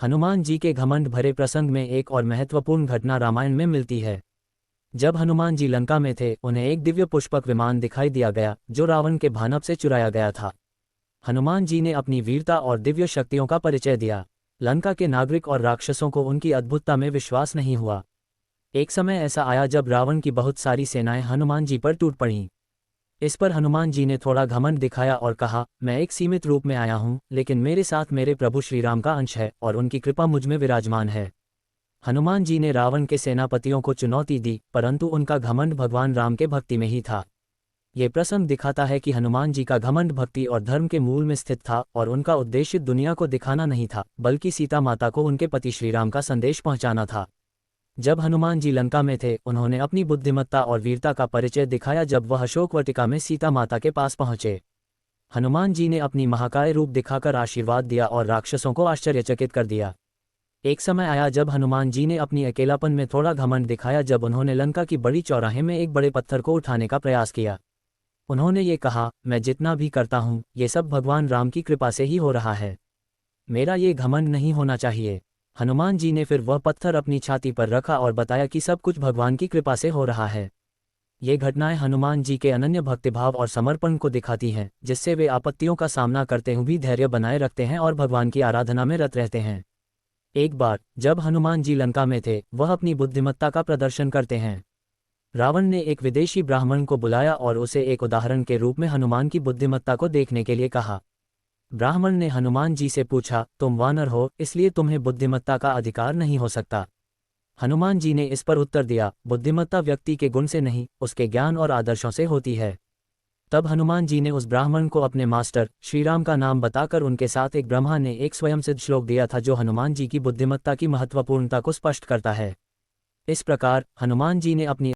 हनुमान जी के घमंड भरे प्रसंग में एक और महत्वपूर्ण घटना रामायण में मिलती है। जब हनुमान जी लंका में थे, उन्हें एक दिव्य पुष्पक विमान दिखाई दिया गया जो रावण के भानप से चुराया गया था। हनुमान जी ने अपनी वीरता और दिव्य शक्तियों का परिचय दिया। लंका के नागरिक और राक्षसों को उनकी अद्भुतता में विश्वास नहीं हुआ। एक समय ऐसा आया जब रावण की बहुत सारी सेनाएं हनुमान जी पर टूट पड़ीं। इस पर हनुमान जी ने थोड़ा घमंड दिखाया और कहा, मैं एक सीमित रूप में आया हूँ, लेकिन मेरे साथ मेरे प्रभु श्री राम का अंश है और उनकी कृपा मुझ में विराजमान है। हनुमान जी ने रावण के सेनापतियों को चुनौती दी, परंतु उनका घमंड भगवान राम के भक्ति में ही था। ये प्रसंग दिखाता है कि हनुमान जी का घमंड भक्ति और धर्म के मूल में स्थित था और उनका उद्देश्य दुनिया को दिखाना नहीं था, बल्कि सीता माता को उनके पति श्रीराम का संदेश पहुंचाना था। जब हनुमान जी लंका में थे, उन्होंने अपनी बुद्धिमत्ता और वीरता का परिचय दिखाया जब वह अशोक वाटिका में सीता माता के पास पहुंचे। हनुमान जी ने अपनी महाकाय रूप दिखाकर आशीर्वाद दिया और राक्षसों को आश्चर्यचकित कर दिया। एक समय आया जब हनुमान जी ने अपनी अकेलापन में थोड़ा घमंड दिखाया जब उन्होंने लंका की बड़ी चौराहे में एक बड़े पत्थर को उठाने का प्रयास किया। उन्होंने ये कहा, मैं जितना भी करता हूँ ये सब भगवान राम की कृपा से ही हो रहा है। मेरा ये घमंड नहीं होना चाहिए। हनुमान जी ने फिर वह पत्थर अपनी छाती पर रखा और बताया कि सब कुछ भगवान की कृपा से हो रहा है। ये घटनाएं हनुमान जी के अनन्य भक्तिभाव और समर्पण को दिखाती हैं, जिससे वे आपत्तियों का सामना करते हुए भी धैर्य बनाए रखते हैं और भगवान की आराधना में रत रहते हैं। एक बार जब हनुमान जी लंका में थे, वह अपनी बुद्धिमत्ता का प्रदर्शन करते हैं। रावण ने एक विदेशी ब्राह्मण को बुलाया और उसे एक उदाहरण के रूप में हनुमान की बुद्धिमत्ता को देखने के लिए कहा। ब्राह्मण ने हनुमान जी से पूछा, तुम वानर हो, इसलिए तुम्हें बुद्धिमत्ता का अधिकार नहीं हो सकता। हनुमान जी ने इस पर उत्तर दिया, बुद्धिमत्ता व्यक्ति के गुण से नहीं, उसके ज्ञान और आदर्शों से होती है। तब हनुमान जी ने उस ब्राह्मण को अपने मास्टर श्रीराम का नाम बताकर उनके साथ एक ब्रह्मा ने एक स्वयंसिद्ध श्लोक दिया था जो हनुमान जी की बुद्धिमत्ता की महत्वपूर्णता को स्पष्ट करता है। इस प्रकार हनुमान जी ने अपनी